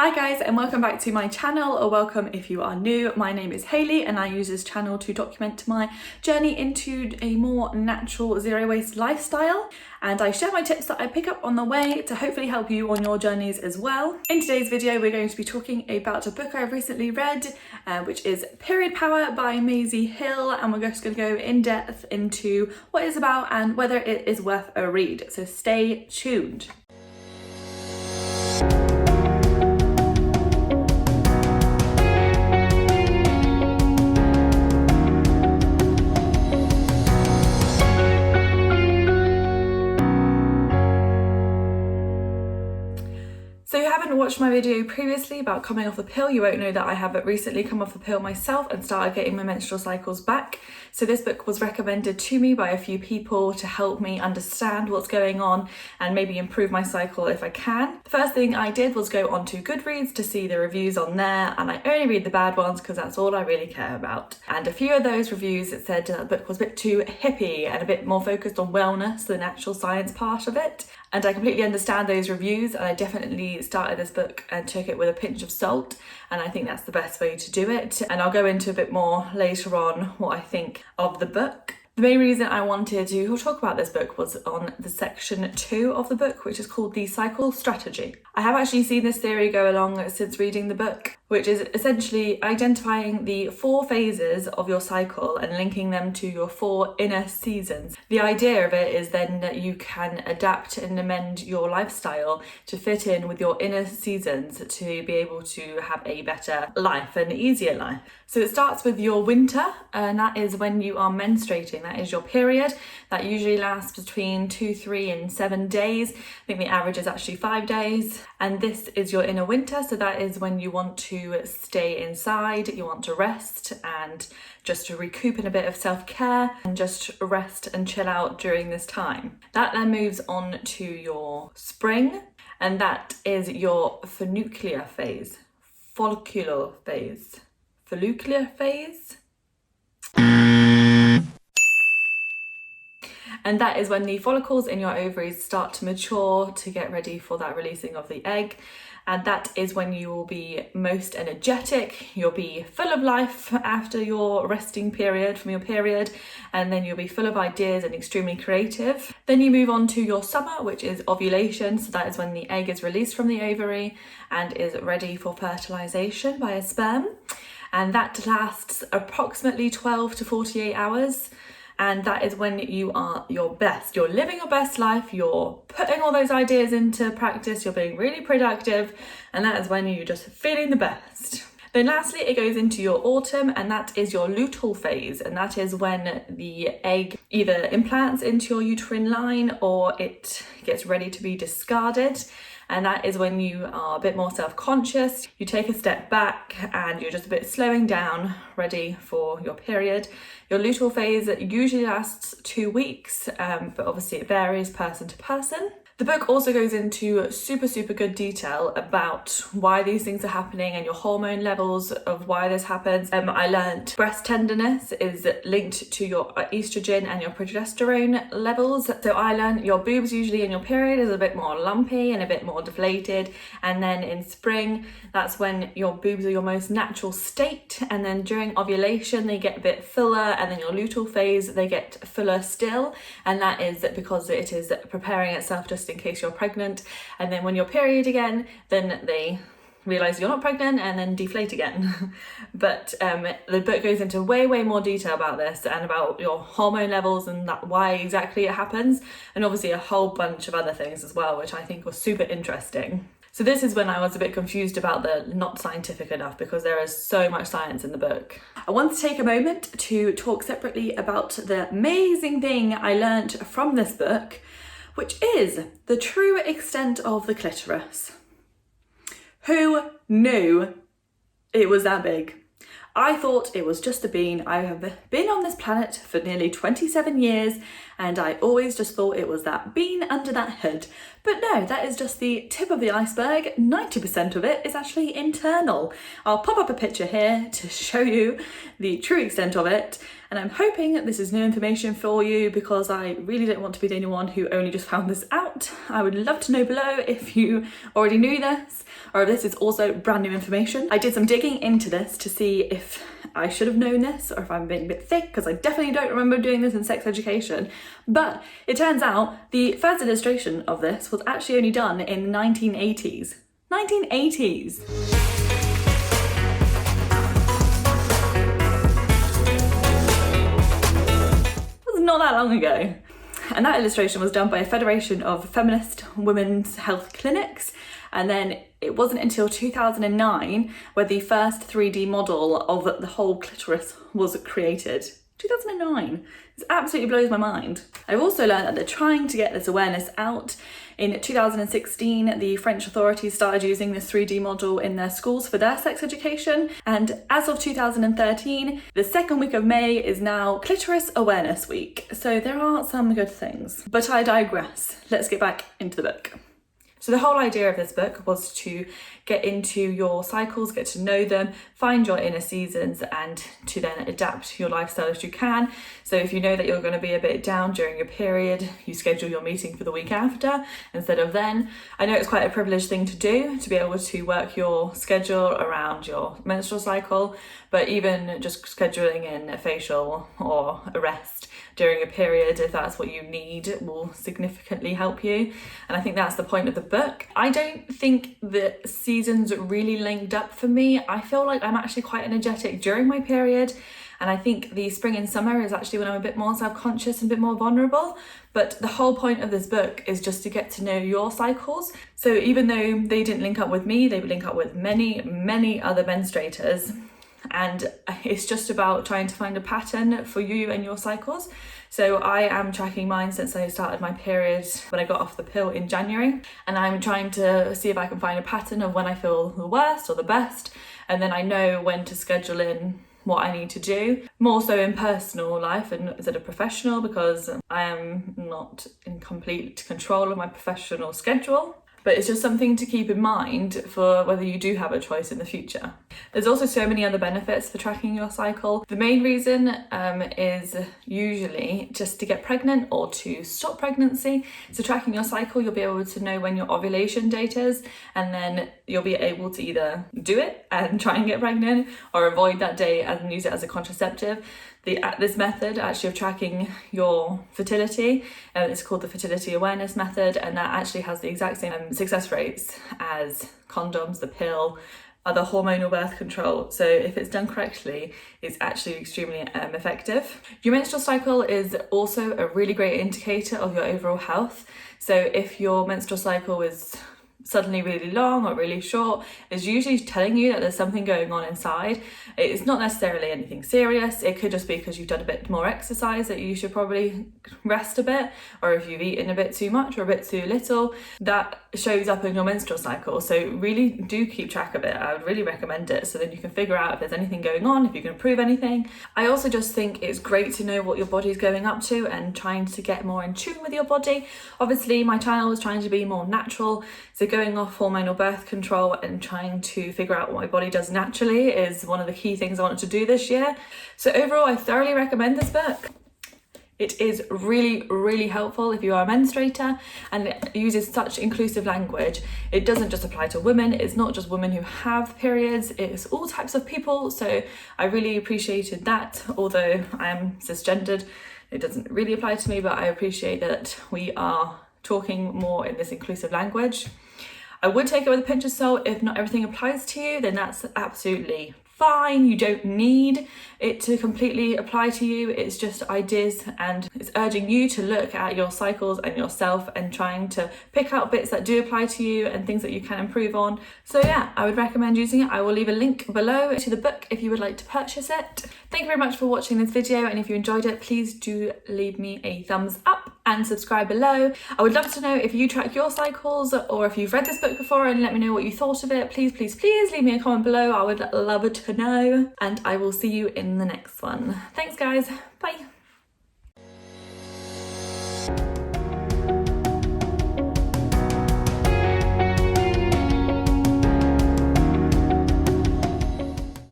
Hi guys, and welcome back to my channel, or welcome if you are new. My name is Hayley and I use this channel to document my journey into a more natural zero waste lifestyle, and I share my tips that I pick up on the way to hopefully help you on your journeys as well. In today's video we're going to be talking about a book I've recently read, which is Period Power by Maisie Hill, and we're just going to go in depth into what it's about and whether it is worth a read, so stay tuned. So if you haven't watched my video previously about coming off the pill, you won't know that I have recently come off the pill myself and started getting my menstrual cycles back. So this book was recommended to me by a few people to help me understand what's going on and maybe improve my cycle if I can. The first thing I did was go onto Goodreads to see the reviews on there, and I only read the bad ones because that's all I really care about. And a few of those reviews, it said the book was a bit too hippie and a bit more focused on wellness, the natural science part of it. And I completely understand those reviews, and I definitely started this book and took it with a pinch of salt, and I think that's the best way to do it. And I'll go into a bit more later on what I think of the book. The main reason I wanted to talk about this book was on the section 2 of the book, which is called the cycle strategy. I have actually seen this theory go along since reading the book, which is essentially identifying the 4 phases of your cycle and linking them to your 4 inner seasons. The idea of it is then that you can adapt and amend your lifestyle to fit in with your inner seasons to be able to have a better life, an easier life. So it starts with your winter, and that is when you are menstruating. That is your period. That usually lasts between 2, 3 and 7 days. I think the average is actually 5 days. And this is your inner winter, so that is when you want to stay inside, you want to rest and just to recoup in a bit of self-care and just rest and chill out during this time. That then moves on to your spring, and that is your follicular phase. Follicular phase. Follicular phase. And that is when the follicles in your ovaries start to mature to get ready for that releasing of the egg. And that is when you will be most energetic, you'll be full of life after your resting period from your period, and then you'll be full of ideas and extremely creative. Then you move on to your summer, which is ovulation, so that is when the egg is released from the ovary and is ready for fertilization by a sperm. And that lasts approximately 12 to 48 hours. And that is when you are your best. You're living your best life, you're putting all those ideas into practice, you're being really productive, and that is when you're just feeling the best. Then lastly, it goes into your autumn, and that is your luteal phase, and that is when the egg either implants into your uterine line or it gets ready to be discarded. And that is when you are a bit more self-conscious, you take a step back and you're just a bit slowing down, ready for your period. Your luteal phase usually lasts 2 weeks, but obviously it varies person to person. The book also goes into super good detail about why these things are happening and your hormone levels of why this happens. I learned breast tenderness is linked to your estrogen and your progesterone levels. So I learned your boobs usually in your period is a bit more lumpy and a bit more deflated. And then in spring, that's when your boobs are your most natural state. And then during ovulation, they get a bit fuller. And then your luteal phase, they get fuller still. And that is because it is preparing itself just in case you're pregnant, and then when you're period again, then they realize you're not pregnant and then deflate again. But the book goes into way more detail about this and about your hormone levels and that why exactly it happens, and obviously a whole bunch of other things as well, which I think was super interesting. So this is when I was a bit confused about the not scientific enough, because there is so much science in the book. I want to take a moment to talk separately about the amazing thing I learned from this book, which is the true extent of the clitoris. Who knew it was that big? I thought it was just a bean. I have been on this planet for nearly 27 years, and I always just thought it was that bean under that hood. But no, that is just the tip of the iceberg. 90% of it is actually internal. I'll pop up a picture here to show you the true extent of it. and I'm hoping that this is new information for you because I really don't want to be the only one who only just found this out. I would love to know below if you already knew this or if this is also brand new information. I did some digging into this to see if I should have known this or if I'm being a bit thick, because I definitely don't remember doing this in sex education. But it turns out the first illustration of this was actually only done in the 1980s. 1980s! It was not that long ago. And that illustration was done by a federation of feminist women's health clinics. And then it wasn't until 2009 where the first 3D model of the whole clitoris was created. 2009. This absolutely blows my mind. I've also learned that they're trying to get this awareness out. In 2016, the French authorities started using this 3D model in their schools for their sex education. And as of 2013, the second week of May is now Clitoris Awareness Week. So there are some good things. But I digress. Let's get back into the book. So the whole idea of this book was to get into your cycles, get to know them, find your inner seasons, and to then adapt your lifestyle as you can. So if you know that you're going to be a bit down during your period, you schedule your meeting for the week after instead of then. I know it's quite a privileged thing to do, to be able to work your schedule around your menstrual cycle, but even just scheduling in a facial or a rest during a period, if that's what you need, will significantly help you. And I think that's the point of the book. I don't think the seasons really linked up for me. I feel like I'm actually quite energetic during my period, and I think the spring and summer is actually when I'm a bit more self-conscious and a bit more vulnerable. But the whole point of this book is just to get to know your cycles. So even though they didn't link up with me, they would link up with many, many other menstruators. And it's just about trying to find a pattern for you and your cycles. So I am tracking mine since I started my period when I got off the pill in January, and I'm trying to see if I can find a pattern of when I feel the worst or the best, and then I know when to schedule in what I need to do, more so in personal life and instead of professional, because I am not in complete control of my professional schedule. But it's just something to keep in mind for whether you do have a choice in the future. There's also so many other benefits for tracking your cycle. The main reason is usually just to get pregnant or to stop pregnancy. So tracking your cycle, you'll be able to know when your ovulation date is, and then you'll be able to either do it and try and get pregnant or avoid that date and use it as a contraceptive. This method actually of tracking your fertility, it's called the fertility awareness method, and that actually has the exact same success rates as condoms, the pill, other hormonal birth control. So if it's done correctly, it's actually extremely effective. Your menstrual cycle is also a really great indicator of your overall health. So if your menstrual cycle is suddenly really long or really short, is usually telling you that there's something going on inside. It's not necessarily anything serious. It could just be because you've done a bit more exercise that you should probably rest a bit, or if you've eaten a bit too much or a bit too little, that shows up in your menstrual cycle. So really do keep track of it. I would really recommend it, so then you can figure out if there's anything going on, if you can improve anything. I also just think it's great to know what your body's going up to and trying to get more in tune with your body. Obviously my channel is trying to be more natural, so going off hormonal birth control and trying to figure out what my body does naturally is one of the key things I wanted to do this year. So overall, I thoroughly recommend this book. It is really, really helpful if you are a menstruator, and it uses such inclusive language. It doesn't just apply to women. It's not just women who have periods. It's all types of people. So I really appreciated that. Although I am cisgendered, it doesn't really apply to me, but I appreciate that we are talking more in this inclusive language. I would take it with a pinch of salt. If not everything applies to you, then that's absolutely fine. You don't need it to completely apply to you. It's just ideas, and it's urging you to look at your cycles and yourself and trying to pick out bits that do apply to you and things that you can improve on. So yeah, I would recommend using it. I will leave a link below to the book if you would like to purchase it. Thank you very much for watching this video, and if you enjoyed it, please do leave me a thumbs up and subscribe below. I would love to know if you track your cycles or if you've read this book before, and let me know what you thought of it. Please, please, please leave me a comment below. I would love to know, and I will see you in the next one. Thanks guys, bye.